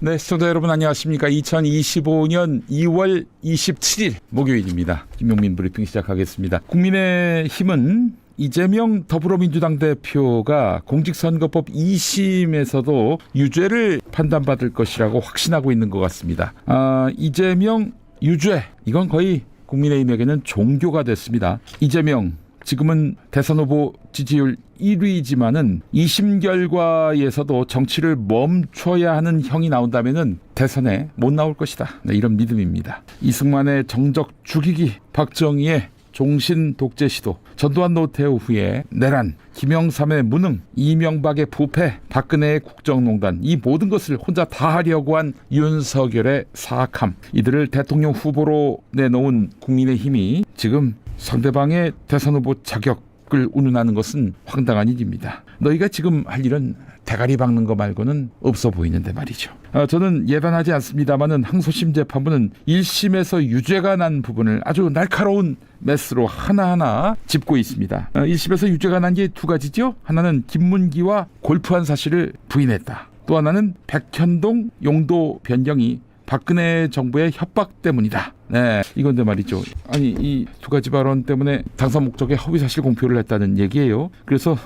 네, 시청자 여러분 안녕하십니까. 2025년 2월 27일 목요일입니다. 김용민 브리핑 시작하겠습니다. 국민의힘은 이재명 더불어민주당 대표가 공직선거법 2심에서도 유죄를 판단받을 것이라고 확신하고 있는 것 같습니다. 이재명 유죄, 이건 거의 국민의힘에게는 종교가 됐습니다. 이재명 지금은 대선 후보 지지율 1위지만은 2심 결과에서도 정치를 멈춰야 하는 형이 나온다면은 대선에 못 나올 것이다. 네, 이런 믿음입니다. 이승만의 정적 죽이기, 박정희의 종신 독재 시도, 전두환 노태우 후에 내란, 김영삼의 무능, 이명박의 부패, 박근혜의 국정농단, 이 모든 것을 혼자 다 하려고 한 윤석열의 사악함, 이들을 대통령 후보로 내놓은 국민의힘이 지금 상대방의 대선 후보 자격을 운운하는 것은 황당한 일입니다. 너희가 지금 할 일은 대가리 박는 거 말고는 없어 보이는데 말이죠. 저는 예단하지 않습니다만은 항소심 재판부는 1심에서 유죄가 난 부분을 아주 날카로운 메스로 하나하나 짚고 있습니다. 1심에서 유죄가 난 게 두 가지죠. 하나는 김문기와 골프한 사실을 부인했다. 또 하나는 백현동 용도 변경이 박근혜 정부의 협박 때문이다. 네, 이건데 말이죠. 아니, 이 두 가지 발언 때문에 당선 목적에 허위사실 공표를 했다는 얘기예요. 그래서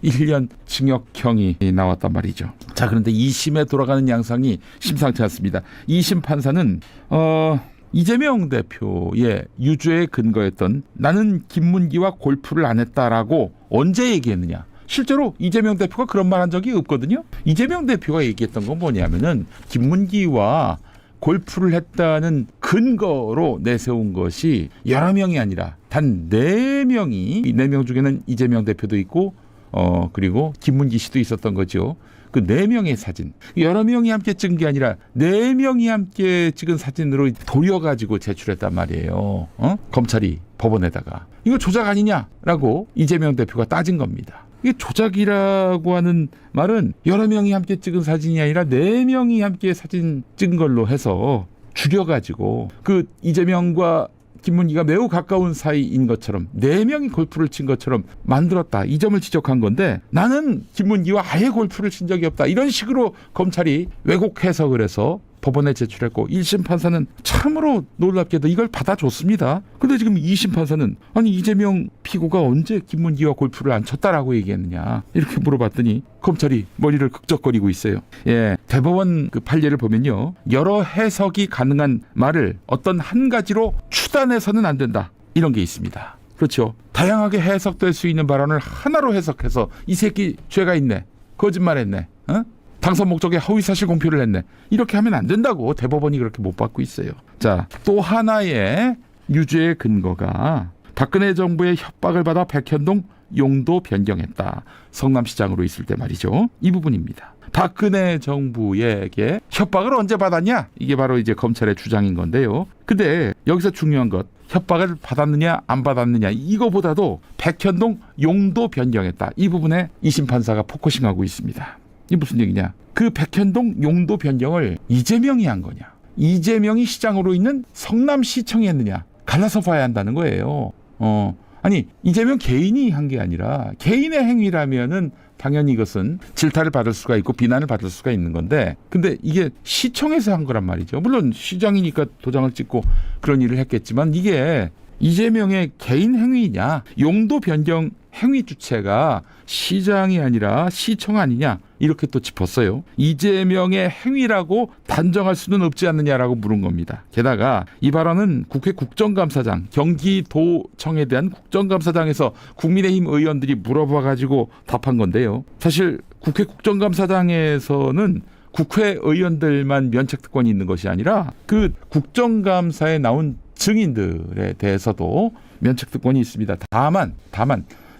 1년 징역형이 나왔단 말이죠. 자, 그런데 2심에 돌아가는 양상이 심상치 않습니다. 2심 판사는 이재명 대표의 유죄에 근거했던 나는 김문기와 골프를 안 했다라고 언제 얘기했느냐. 실제로 이재명 대표가 그런 말 한 적이 없거든요. 이재명 대표가 얘기했던 건 뭐냐면은 김문기와 골프를 했다는 근거로 내세운 것이 여러 명이 아니라 단 4명이, 이 4명 중에는 이재명 대표도 있고 그리고 김문기 씨도 있었던 거죠. 그 4명의 사진, 여러 명이 함께 찍은 게 아니라 4명이 함께 찍은 사진으로 돌려가지고 제출했단 말이에요. 검찰이 법원에다가 이거 조작 아니냐라고 이재명 대표가 따진 겁니다. 이게 조작이라고 하는 말은 여러 명이 함께 찍은 사진이 아니라 4명이 함께 사진 찍은 걸로 해서 줄여가지고 그 이재명과 김문기가 매우 가까운 사이인 것처럼 4명이 골프를 친 것처럼 만들었다. 이 점을 지적한 건데 나는 김문기와 아예 골프를 친 적이 없다. 이런 식으로 검찰이 왜곡 해석을 해서 법원에 제출했고 1심 판사는 참으로 놀랍게도 이걸 받아줬습니다. 그런데 지금 2심 판사는 아니 이재명 피고가 언제 김문기와 골프를 안 쳤다라고 얘기했느냐 이렇게 물어봤더니 검찰이 머리를 극적거리고 있어요. 예, 대법원 그 판례를 보면요. 여러 해석이 가능한 말을 어떤 한 가지로 추단해서는 안 된다. 이런 게 있습니다. 그렇죠. 다양하게 해석될 수 있는 발언을 하나로 해석해서 이 새끼 죄가 있네. 거짓말했네. 당선 목적에 허위사실 공표를 했네. 이렇게 하면 안 된다고 대법원이 그렇게 못 받고 있어요. 자, 또 하나의 유죄의 근거가 박근혜 정부의 협박을 받아 백현동 용도 변경했다. 성남시장으로 있을 때 말이죠. 이 부분입니다. 박근혜 정부에게 협박을 언제 받았냐? 이게 바로 이제 검찰의 주장인 건데요. 근데 여기서 중요한 것, 협박을 받았느냐 안 받았느냐 이거보다도 백현동 용도 변경했다. 이 부분에 2심 판사가 포커싱하고 있습니다. 이게 무슨 얘기냐? 그 백현동 용도 변경을 이재명이 한 거냐? 이재명이 시장으로 있는 성남시청이 했느냐? 갈라서 봐야 한다는 거예요. 아니 이재명 개인이 한 게 아니라 개인의 행위라면은 당연히 이것은 질타를 받을 수가 있고 비난을 받을 수가 있는 건데 근데 이게 시청에서 한 거란 말이죠. 물론 시장이니까 도장을 찍고 그런 일을 했겠지만 이게 이재명의 개인 행위냐 용도 변경 행위 주체가 시장이 아니라 시청 아니냐 이렇게 또 짚었어요. 이재명의 행위라고 단정할 수는 없지 않느냐라고 물은 겁니다. 게다가 이 발언은 국회 국정감사장 경기도청에 대한 국정감사장에서 국민의힘 의원들이 물어봐가지고 답한 건데요. 사실 국회 국정감사장에서는 국회의원들만 면책특권이 있는 것이 아니라 그 국정감사에 나온 증인들에 대해서도 면책특권이 있습니다. 다만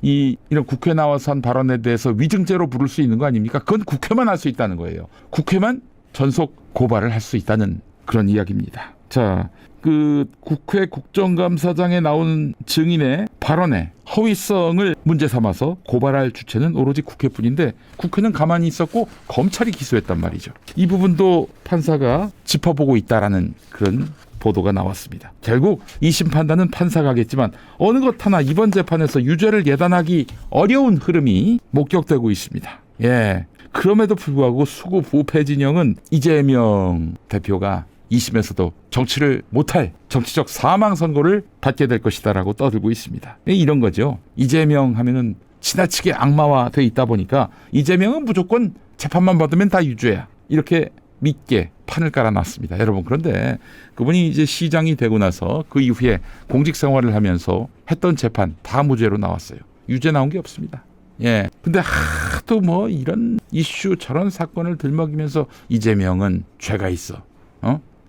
이런 국회 나와서 한 발언에 대해서 위증죄로 부를 수 있는 거 아닙니까? 그건 국회만 할 수 있다는 거예요. 국회만 전속 고발을 할 수 있다는 그런 이야기입니다. 자, 그 국회 국정감사장에 나온 증인의 발언에 허위성을 문제 삼아서 고발할 주체는 오로지 국회뿐인데 국회는 가만히 있었고 검찰이 기소했단 말이죠. 이 부분도 판사가 짚어보고 있다라는 그런 보도가 나왔습니다. 결국 2심 판단은 판사가 하겠지만 어느 것 하나 이번 재판에서 유죄를 예단하기 어려운 흐름이 목격되고 있습니다. 예, 그럼에도 불구하고 수구 부패 진영은 이재명 대표가 2심에서도 정치를 못할 정치적 사망 선고를 받게 될 것이다라고 떠들고 있습니다. 이런 거죠. 이재명 하면은 지나치게 악마화돼 있다 보니까 이재명은 무조건 재판만 받으면 다 유죄야. 이렇게 믿게 판을 깔아놨습니다. 여러분, 그런데 그분이 이제 시장이 되고 나서 그 이후에 공직 생활을 하면서 했던 재판 다 무죄로 나왔어요. 유죄 나온 게 없습니다. 예. 근데 하도 뭐 이런 이슈 저런 사건을 들먹이면서 이재명은 죄가 있어.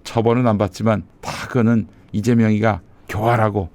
처벌은 안 받지만 다 그거는 이재명이가 교활하고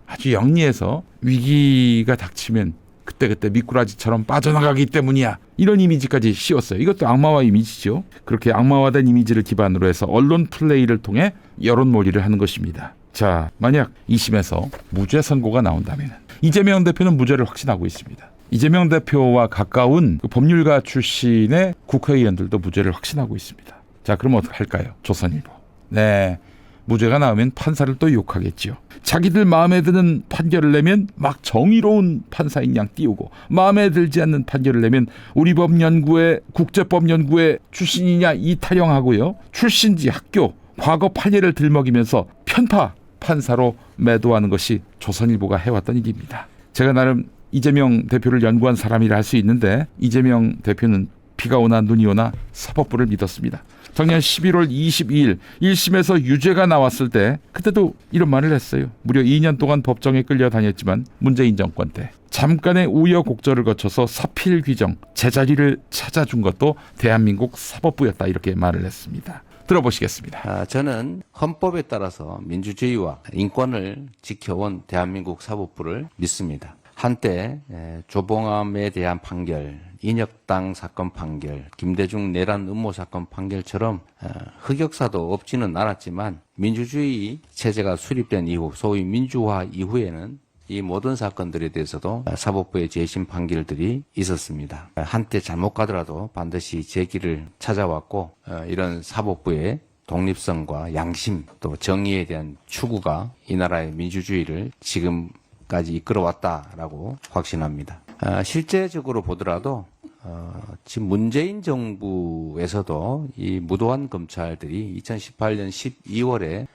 아주 영리해서 위기가 닥치면 그때그때 미꾸라지처럼 빠져나가기 때문이야. 이런 이미지까지 씌웠어요. 이것도 악마화 이미지죠. 그렇게 악마화된 이미지를 기반으로 해서 언론 플레이를 통해 여론몰이를 하는 것입니다. 자, 만약 2심에서 무죄 선고가 나온다면 이재명 대표는 무죄를 확신하고 있습니다. 이재명 대표와 가까운 법률가 출신의 국회의원들도 무죄를 확신하고 있습니다. 자, 그럼 어떻게 할까요? 조선일보. 네, 무죄가 나오면 판사를 또 욕하겠죠. 자기들 마음에 드는 판결을 내면 막 정의로운 판사인 양 띄우고, 마음에 들지 않는 판결을 내면 우리 법연구회 국제법연구회 출신이냐 이 타령하고요. 출신지 학교 과거 판례를 들먹이면서 편파 판사로 매도하는 것이 조선일보가 해왔던 일입니다. 제가 나름 이재명 대표를 연구한 사람이라 할 수 있는데 이재명 대표는 비가 오나 눈이 오나 사법부를 믿었습니다. 작년 11월 22일 1심에서 유죄가 나왔을 때 그때도 이런 말을 했어요. 무려 2년 동안 법정에 끌려다녔지만 문재인 정권 때 잠깐의 우여곡절을 거쳐서 사필 규정 제자리를 찾아준 것도 대한민국 사법부였다, 이렇게 말을 했습니다. 들어보시겠습니다. 저는 헌법에 따라서 민주주의와 인권을 지켜온 대한민국 사법부를 믿습니다. 한때 조봉암에 대한 판결, 인혁당 사건 판결, 김대중 내란 음모 사건 판결처럼 흑역사도 없지는 않았지만 민주주의 체제가 수립된 이후, 소위 민주화 이후에는 이 모든 사건들에 대해서도 사법부의 재심 판결들이 있었습니다. 한때 잘못 가더라도 반드시 제기를 찾아왔고, 이런 사법부의 독립성과 양심 또 정의에 대한 추구가 이 나라의 민주주의를 지금까지 이끌어왔다라고 확신합니다. 실제적으로 보더라도 지금 문재인 정부에서도 이 무도한 검찰들이 2018년 12월에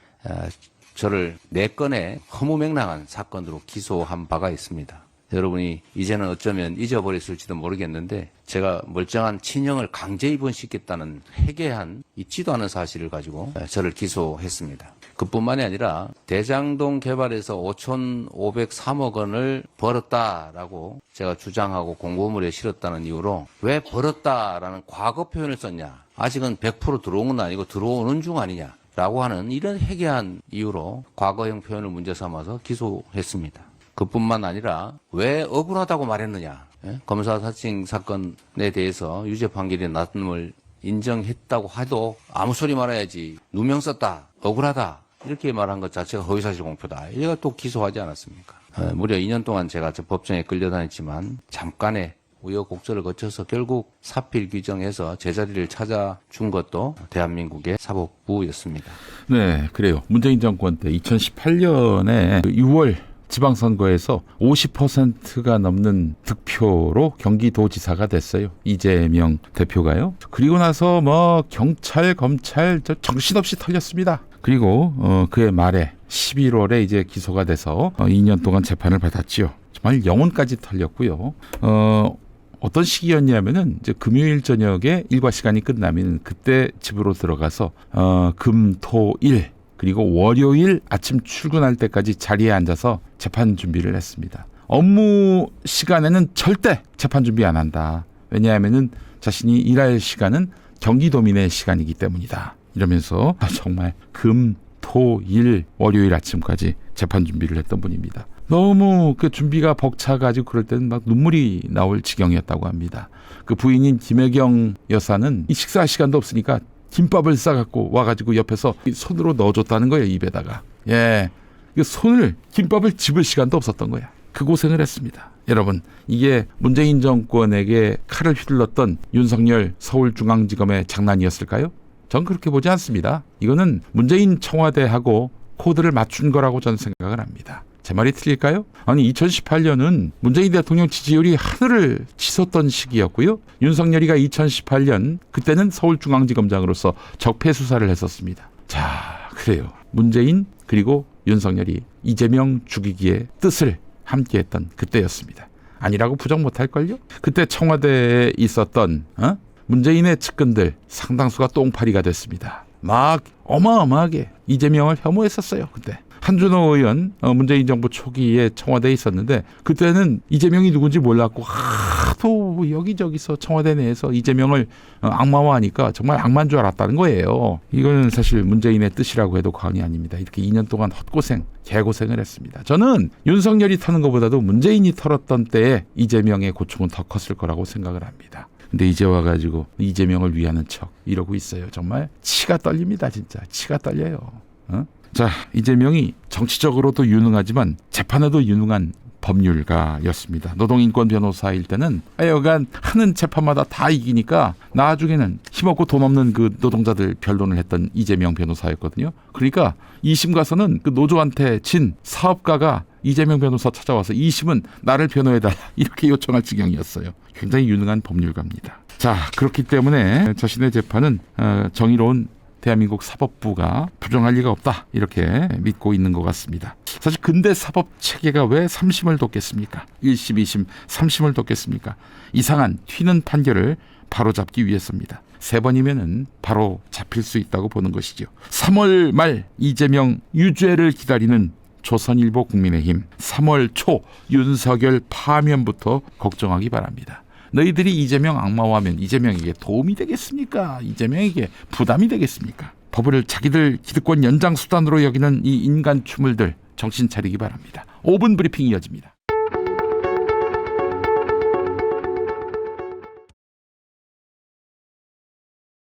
저를 4건의 허무맹랑한 사건으로 기소한 바가 있습니다. 여러분이 이제는 어쩌면 잊어버렸을지도 모르겠는데 제가 멀쩡한 친형을 강제 입원시켰다는 해괴한 있지도 않은 사실을 가지고 저를 기소했습니다. 그뿐만이 아니라 대장동 개발에서 5,503억 원을 벌었다라고 제가 주장하고 공고문에 실었다는 이유로 왜 벌었다라는 과거 표현을 썼냐. 아직은 100% 들어온 건 아니고 들어오는 중 아니냐. 라고 하는 이런 해괴한 이유로 과거형 표현을 문제 삼아서 기소했습니다. 그뿐만 아니라 왜 억울하다고 말했느냐. 검사 사칭 사건에 대해서 유죄 판결이 났음을 인정했다고 해도 아무 소리 말아야지. 누명 썼다. 억울하다. 이렇게 말한 것 자체가 허위사실 공표다. 이래가 또 기소하지 않았습니까? 무려 2년 동안 제가 저 법정에 끌려다녔지만 잠깐의 우여곡절을 거쳐서 결국 사필 규정해서 제자리를 찾아준 것도 대한민국의 사법부였습니다. 네, 그래요. 문재인 정권 때 2018년에 6월 지방선거에서 50%가 넘는 득표로 경기도지사가 됐어요. 이재명 대표가요. 그리고 나서 뭐 경찰, 검찰 정신없이 털렸습니다. 그리고 그해 말에 11월에 이제 기소가 돼서 2년 동안 재판을 받았지요. 정말 영혼까지 털렸고요. 어떤 시기였냐면은 이제 금요일 저녁에 일과 시간이 끝나면 그때 집으로 들어가서 금, 토, 일 그리고 월요일 아침 출근할 때까지 자리에 앉아서 재판 준비를 했습니다. 업무 시간에는 절대 재판 준비 안 한다. 왜냐하면은 자신이 일할 시간은 경기도민의 시간이기 때문이다. 이러면서 정말 금, 토, 일, 월요일 아침까지 재판 준비를 했던 분입니다. 너무 그 준비가 벅차가지고 그럴 때는 막 눈물이 나올 지경이었다고 합니다. 그 부인인 김혜경 여사는 이 식사 시간도 없으니까 김밥을 싸갖고 와가지고 옆에서 손으로 넣어줬다는 거예요, 입에다가. 예, 손을 김밥을 집을 시간도 없었던 거야. 그 고생을 했습니다. 여러분, 이게 문재인 정권에게 칼을 휘둘렀던 윤석열 서울중앙지검의 장난이었을까요? 전 그렇게 보지 않습니다. 이거는 문재인 청와대하고 코드를 맞춘 거라고 저는 생각을 합니다. 제 말이 틀릴까요? 아니 2018년은 문재인 대통령 지지율이 하늘을 치솟던 시기였고요. 윤석열이가 2018년 그때는 서울중앙지검장으로서 적폐 수사를 했었습니다. 자, 그래요. 문재인 그리고 윤석열이 이재명 죽이기의 뜻을 함께했던 그때였습니다. 아니라고 부정 못할걸요? 그때 청와대에 있었던 문재인의 측근들 상당수가 똥파리가 됐습니다. 막 어마어마하게 이재명을 혐오했었어요. 그때 한준호 의원 문재인 정부 초기에 청와대에 있었는데 그때는 이재명이 누군지 몰랐고 하도 여기저기서 청와대 내에서 이재명을 악마화하니까 정말 악마인 줄 알았다는 거예요. 이거는 사실 문재인의 뜻이라고 해도 과언이 아닙니다. 이렇게 2년 동안 헛고생 개고생을 했습니다. 저는 윤석열이 터는 것보다도 문재인이 털었던 때에 이재명의 고충은 더 컸을 거라고 생각을 합니다. 근데 이제 와가지고 이재명을 위하는 척 이러고 있어요. 정말 치가 떨립니다. 진짜 치가 떨려요. 자, 이재명이 정치적으로도 유능하지만 재판에도 유능한 법률가였습니다. 노동인권 변호사일 때는 하여간 하는 재판마다 다 이기니까 나중에는 힘없고 돈 없는 그 노동자들 변론을 했던 이재명 변호사였거든요. 그러니까 2심 가서는 그 노조한테 진 사업가가 이재명 변호사 찾아와서 2심은 나를 변호해달라 이렇게 요청할 지경이었어요. 굉장히 유능한 법률가입니다. 자, 그렇기 때문에 자신의 재판은 정의로운 대한민국 사법부가 부정할 리가 없다 이렇게 믿고 있는 것 같습니다. 사실 근대 사법 체계가 왜 3심을 뒀겠습니까? 1심, 2심, 3심을 뒀겠습니까? 이상한 튀는 판결을 바로잡기 위해서입니다. 3번이면은 바로 잡힐 수 있다고 보는 것이죠. 3월 말 이재명 유죄를 기다리는 조선일보 국민의힘 3월 초 윤석열 파면부터 걱정하기 바랍니다. 너희들이 이재명 악마화하면 이재명에게 도움이 되겠습니까? 이재명에게 부담이 되겠습니까? 법을 자기들 기득권 연장 수단으로 여기는 이 인간 추물들 정신 차리기 바랍니다. 5분 브리핑 이어집니다.